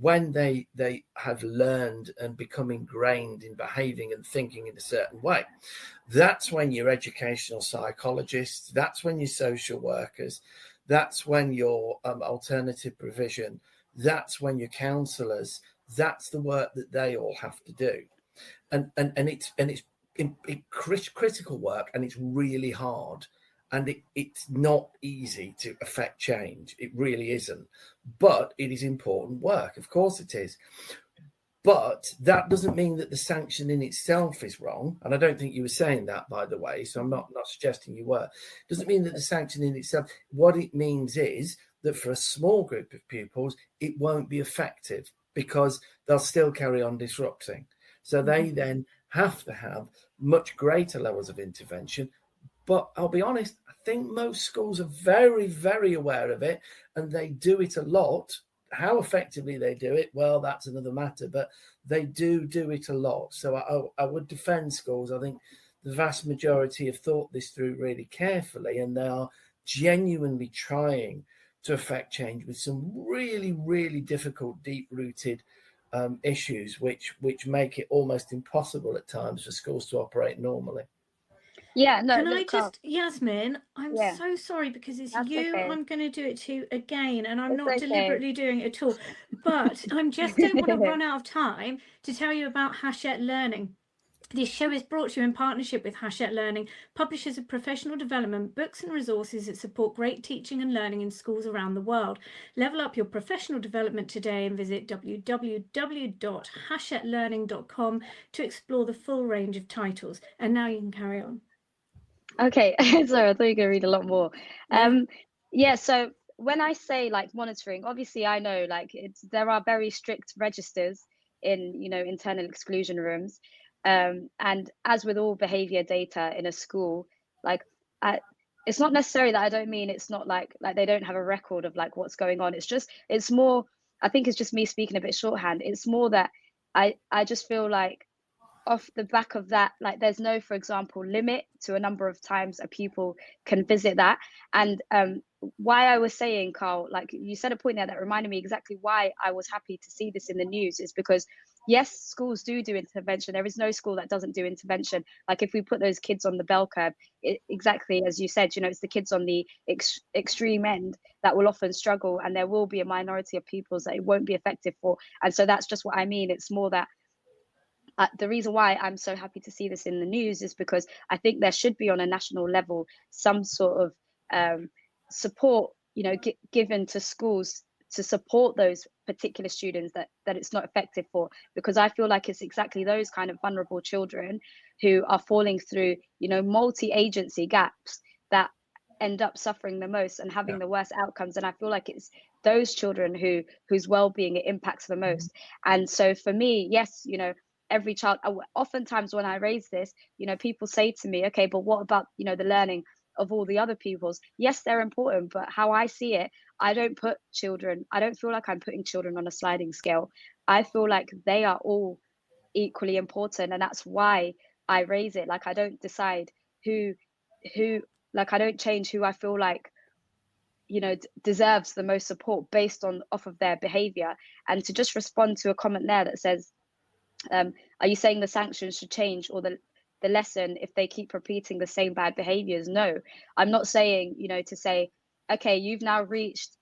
when they have learned and become ingrained in behaving and thinking in a certain way. That's when your educational psychologists, that's when your social workers, that's when your alternative provision, that's when your counsellors, that's the work that they all have to do. And it's critical work, and it's really hard. And it's not easy to affect change. It really isn't. But it is important work. Of course it is. But that doesn't mean that the sanction in itself is wrong. And I don't think you were saying that, by the way. So I'm not suggesting you were. It doesn't mean that the sanction in itself. What it means is that for a small group of pupils, it won't be effective because they'll still carry on disrupting. So they then have to have much greater levels of intervention. But I'll be honest, I think most schools are very, very aware of it, and they do it a lot. How effectively they do it, well, that's another matter, but they do it a lot. So I would defend schools. I think the vast majority have thought this through really carefully, and they are genuinely trying to affect change with some really, really difficult, deep-rooted issues, which make it almost impossible at times for schools to operate normally. Yeah, no. Can I just, Yasmin, I'm Yeah. so sorry because it's That's you okay. I'm going to do it to again, and I'm It's not okay. deliberately doing it at all. But I just don't want to run out of time to tell you about Hachette Learning. This show is brought to you in partnership with Hachette Learning, publishers of professional development, books and resources that support great teaching and learning in schools around the world. Level up your professional development today and visit www.hachetteLearning.com to explore the full range of titles. And now you can carry on. Okay, sorry, I thought you were going to read a lot more. Yeah, so when I say like monitoring, obviously I know like there are very strict registers in, you know, internal exclusion rooms. And as with all behavior data in a school, like it's not necessarily that I don't mean it's not like they don't have a record of like what's going on. It's more, I think it's just me speaking a bit shorthand. It's more that I just feel like off the back of that, like there's no, for example, limit to a number of times a pupil can visit that. And why I was saying, Carl, like you said a point there that reminded me exactly why I was happy to see this in the news, is because yes, schools do intervention. There is no school that doesn't do intervention. Like if we put those kids on the bell curve, exactly as you said, you know, it's the kids on the extreme end that will often struggle, and there will be a minority of pupils that it won't be effective for. And so that's just what I mean. It's more that the reason why I'm so happy to see this in the news is because I think there should be on a national level some sort of support, you know, given to schools to support those particular students that it's not effective for, because I feel like it's exactly those kind of vulnerable children who are falling through, you know, multi-agency gaps that end up suffering the most and having the worst outcomes. And I feel like it's those children whose well-being it impacts the most. And so for me, yes, you know, every child. Oftentimes when I raise this, you know, people say to me, okay, but what about, you know, the learning of all the other pupils? Yes, they're important, but how I see it, I don't feel like I'm putting children on a sliding scale. I feel like they are all equally important, and that's why I raise it. Like, I don't decide who like, I don't change who I feel like, you know, deserves the most support based on off of their behavior. And to just respond to a comment there that says, are you saying the sanctions should change, or the lesson, if they keep repeating the same bad behaviors? No, I'm not saying, you know, to say, okay, you've now reached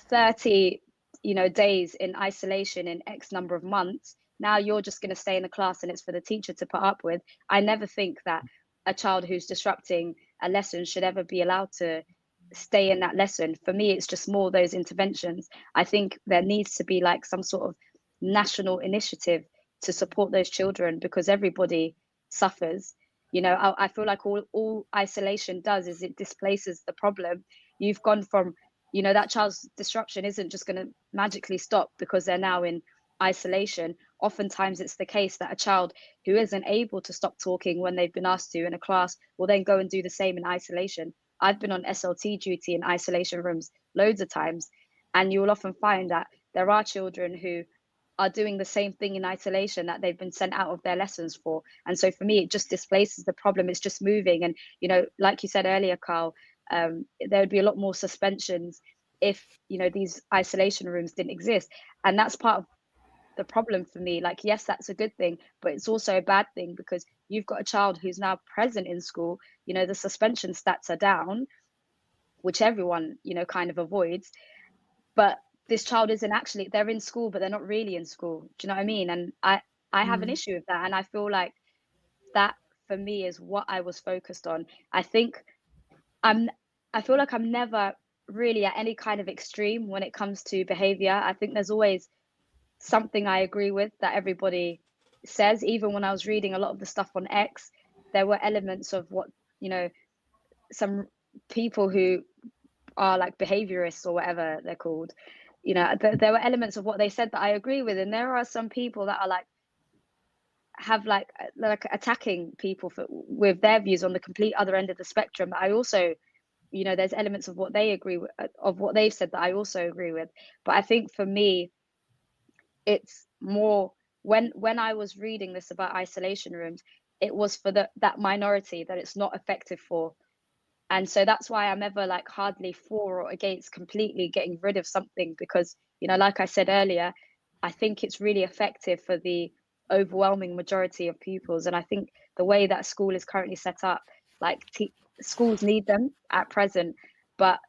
30, you know, days in isolation in X number of months. Now you're just going to stay in the class and it's for the teacher to put up with. I never think that a child who's disrupting a lesson should ever be allowed to stay in that lesson. For me, it's just more those interventions. I think there needs to be like some sort of national initiative to support those children, because everybody suffers. You know, I feel like all isolation does is it displaces the problem. You've gone from, you know, that child's disruption isn't just going to magically stop because they're now in isolation. Oftentimes it's the case that a child who isn't able to stop talking when they've been asked to in a class will then go and do the same in isolation. I've been on SLT duty in isolation rooms loads of times, and you will often find that there are children who are doing the same thing in isolation that they've been sent out of their lessons for. And so for me, it just displaces the problem. It's just moving. And, you know, like you said earlier, Carl, there would be a lot more suspensions if, you know, these isolation rooms didn't exist. And that's part of the problem for me. Like, yes, that's a good thing, but it's also a bad thing, because you've got a child who's now present in school. You know, the suspension stats are down, which everyone, you know, kind of avoids. But this child isn't actually, they're in school, but they're not really in school. Do you know what I mean? And I have an issue with that. And I feel like that for me is what I was focused on. I think I feel like I'm never really at any kind of extreme when it comes to behavior. I think there's always something I agree with that everybody says. Even when I was reading a lot of the stuff on X, there were elements of what, you know, some people who are like behaviorists or whatever they're called, you know, there were elements of what they said that I agree with. And there are some people that are like, have like attacking people with their views on the complete other end of the spectrum. I also, you know, there's elements of what they agree with, of what they've said, that I also agree with. But I think for me, it's more when I was reading this about isolation rooms, it was for that minority that it's not effective for. And so that's why I'm ever like hardly for or against completely getting rid of something, because, you know, like I said earlier, I think it's really effective for the overwhelming majority of pupils. And I think the way that school is currently set up, like schools need them at present, but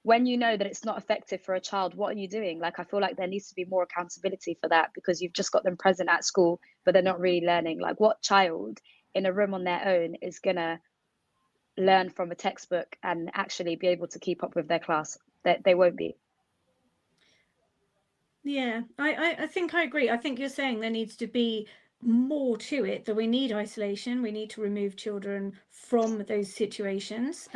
when you know that it's not effective for a child, what are you doing? Like, I feel like there needs to be more accountability for that, because you've just got them present at school, but they're not really learning. Like, what child in a room on their own is gonna learn from a textbook and actually be able to keep up with their class? That they won't be. Yeah, I think I agree. I think you're saying there needs to be more to it, that we need isolation, we need to remove children from those situations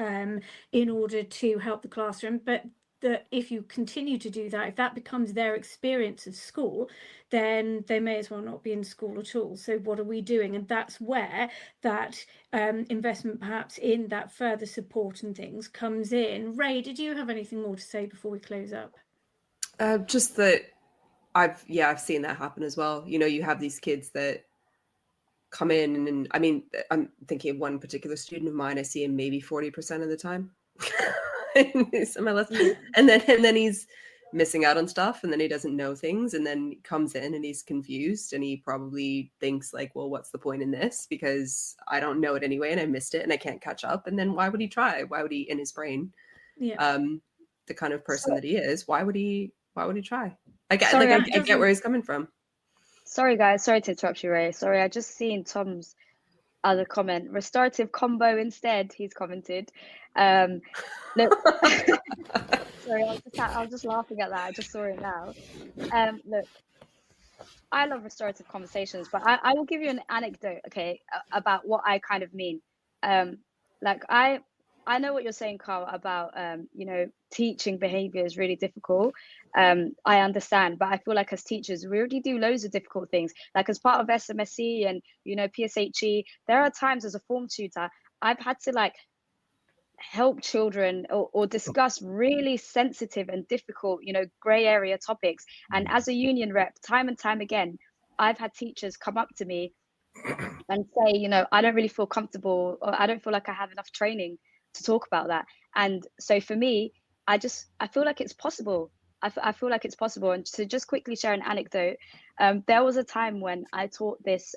in order to help the classroom. But that if you continue to do that, if that becomes their experience of school, then they may as well not be in school at all. So what are we doing? And that's where that investment perhaps in that further support and things comes in. Rae, did you have anything more to say before we close up? Just that I've seen that happen as well. You know, you have these kids that come in, and I mean, I'm thinking of one particular student of mine. I see him maybe 40% of the time in my lessons, and then he's missing out on stuff, and then he doesn't know things, and then comes in and he's confused, and he probably thinks like, well, what's the point in this, because I don't know it anyway, and I missed it, and I can't catch up. And then why would he try? Why would he, in his brain, the kind of person that he is, why would he try? I get where he's coming from. Sorry guys, sorry to interrupt you, Rae. Sorry, I just seen Tom's other comment. Restorative combo instead, he's commented. Look, sorry, I was just laughing at that. I just saw it now. Look, I love restorative conversations, but I will give you an anecdote, okay, about what I kind of mean. Like I know what you're saying, Carl, about teaching behavior is really difficult. I understand, but I feel like as teachers, we already do loads of difficult things. Like as part of SMSE and PSHE, there are times as a form tutor, I've had to like help children or discuss really sensitive and difficult, grey area topics. And as a union rep, time and time again, I've had teachers come up to me and say, I don't really feel comfortable, or I don't feel like I have enough training to talk about that. And so for me, I feel like it's possible. I feel like it's possible. And to just quickly share an anecdote, there was a time when I taught this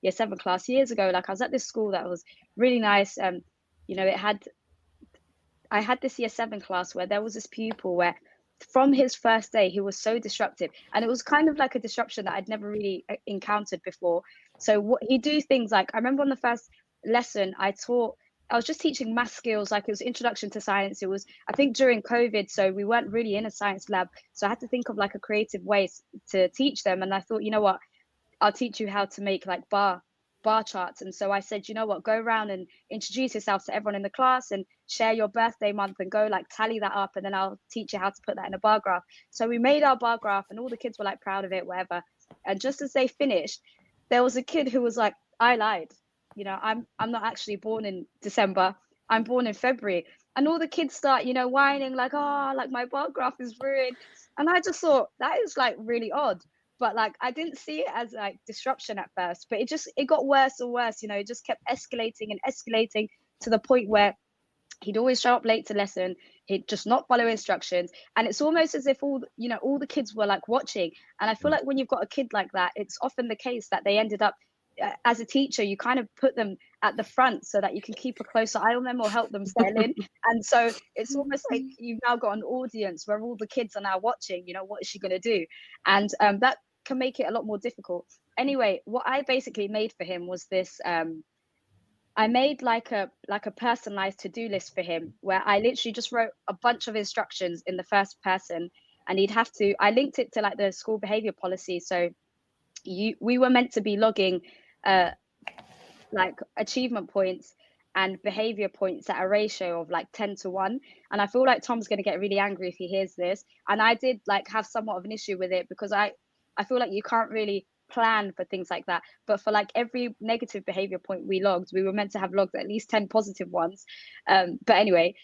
year 7 class years ago. Like I was at this school that was really nice. I had this year 7 class where there was this pupil where from his first day, he was so disruptive. And it was kind of like a disruption that I'd never really encountered before. So what he'd do things like, I remember on the first lesson I was just teaching math skills, like it was introduction to science. It was, I think, during COVID, so we weren't really in a science lab. So I had to think of like a creative way to teach them. And I thought, you know what, I'll teach you how to make like bar charts. And so I said, you know what, go around and introduce yourself to everyone in the class and share your birthday month and go like tally that up, and then I'll teach you how to put that in a bar graph. So we made our bar graph and all the kids were like proud of it, whatever. And just as they finished, there was a kid who was like, I lied, I'm not actually born in December, I'm born in February. And all the kids start whining like, oh, like my bar graph is ruined. And I just thought that is like really odd. But like I didn't see it as like disruption at first, but it got worse and worse. It just kept escalating and escalating to the point where he'd always show up late to lesson. He'd just not follow instructions, and it's almost as if all the kids were like watching. And I feel like when you've got a kid like that, it's often the case that they ended up as a teacher, you kind of put them at the front so that you can keep a closer eye on them or help them settle in. And so it's almost like you've now got an audience where all the kids are now watching, what is she going to do? And that can make it a lot more difficult. Anyway, what I basically made for him was this, I made like a personalized to-do list for him, where I literally just wrote a bunch of instructions in the first person, and I linked it to like the school behavior policy. So we were meant to be logging like achievement points and behavior points at a ratio of like 10-1. And I feel like Tom's going to get really angry if he hears this. And I did like have somewhat of an issue with it, because I feel like you can't really plan for things like that. But for like every negative behavior point we logged, we were meant to have logged at least 10 positive ones. But anyway,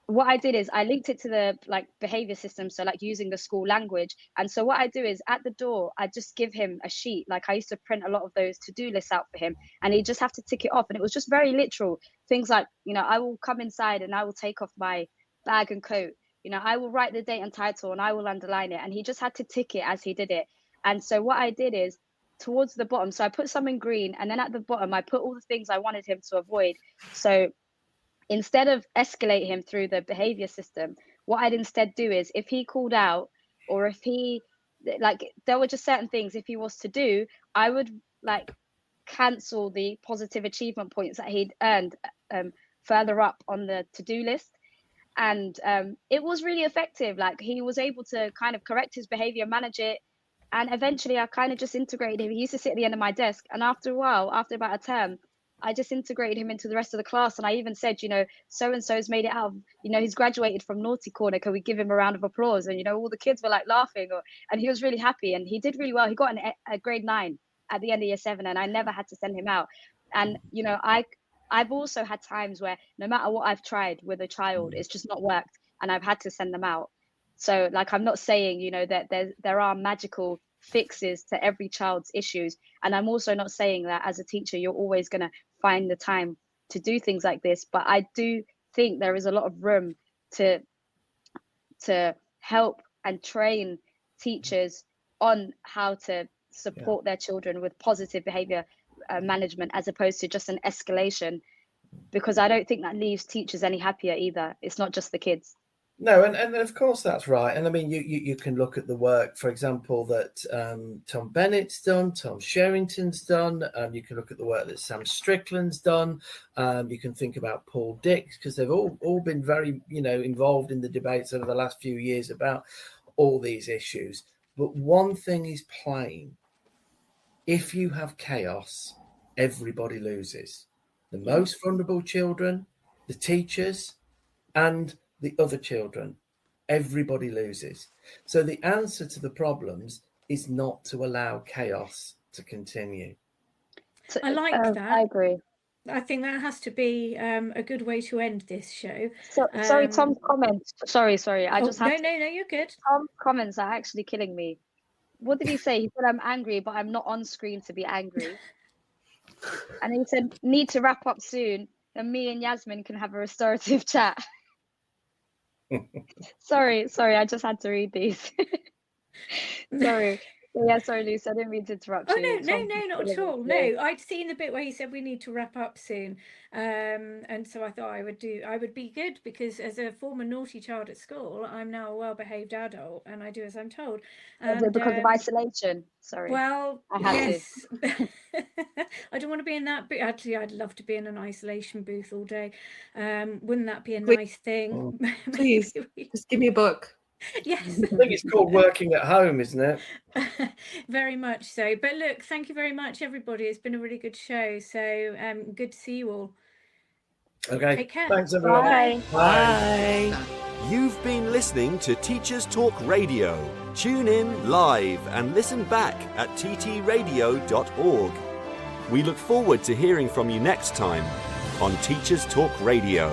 what I did is I linked it to the like behavior system, so like using the school language. And so what I do is at the door, I just give him a sheet. Like I used to print a lot of those to-do lists out for him, and he'd just have to tick it off. And it was just very literal things like, I will come inside and I will take off my bag and coat. I will write the date and title and I will underline it. And he just had to tick it as he did it. And so what I did is towards the bottom, so I put some in green, and then at the bottom, I put all the things I wanted him to avoid. So instead of escalate him through the behavior system, what I'd instead do is if he called out, or if he, like, there were just certain things if he was to do, I would like cancel the positive achievement points that he'd earned further up on the to-do list. And it was really effective. Like he was able to kind of correct his behavior, manage it. And eventually I kind of just integrated him. He used to sit at the end of my desk. And after a while, after about a term, I just integrated him into the rest of the class. And I even said, so-and-so's made it out. He's graduated from Naughty Corner. Can we give him a round of applause? And, all the kids were like laughing, and he was really happy. And he did really well. He got a grade 9 at the end of year 7, and I never had to send him out. And, I've also had times where no matter what I've tried with a child, it's just not worked, and I've had to send them out. So like, I'm not saying, that there are magical fixes to every child's issues. And I'm also not saying that as a teacher, you're always going to find the time to do things like this. But I do think there is a lot of room to help and train teachers on how to support their children with positive behavior management, as opposed to just an escalation, because I don't think that leaves teachers any happier either. It's not just the kids. No, and of course that's right. And I mean, you can look at the work, for example, that Tom Bennett's done, Tom Sherrington's done. You can look at the work that Sam Strickland's done. You can think about Paul Dix, because they've all been very, involved in the debates over the last few years about all these issues. But one thing is plain: if you have chaos, everybody loses. The most vulnerable children, the teachers, and the other children. Everybody loses. So the answer to the problems is not to allow chaos to continue. I like that. I agree. I think that has to be a good way to end this show. Sorry, Tom's comments. Sorry. I just have No, you're good. Tom's comments are actually killing me. What did he say? He said, I'm angry, but I'm not on screen to be angry. And he said, need to wrap up soon, then me and Yasmin can have a restorative chat. Sorry, I just had to read these. Sorry. Yeah, sorry, Lucy, I didn't mean to interrupt you. No, not at all. No, I'd seen the bit where he said we need to wrap up soon, and so I thought I would be good, because as a former naughty child at school, I'm now a well-behaved adult and I do as I'm told. Is it because of isolation? Sorry. Well, I had yes. I don't want to be in that. But actually, I'd love to be in an isolation booth all day. Wouldn't that be a nice thing? Please, just give me a book. Yes. I think it's called working at home, isn't it? Very much so. But look, thank you very much, everybody. It's been a really good show. So good to see you all. Okay. Take care. Thanks, everyone. Bye. Bye. You've been listening to Teachers Talk Radio. Tune in live and listen back at ttradio.org. We look forward to hearing from you next time on Teachers Talk Radio.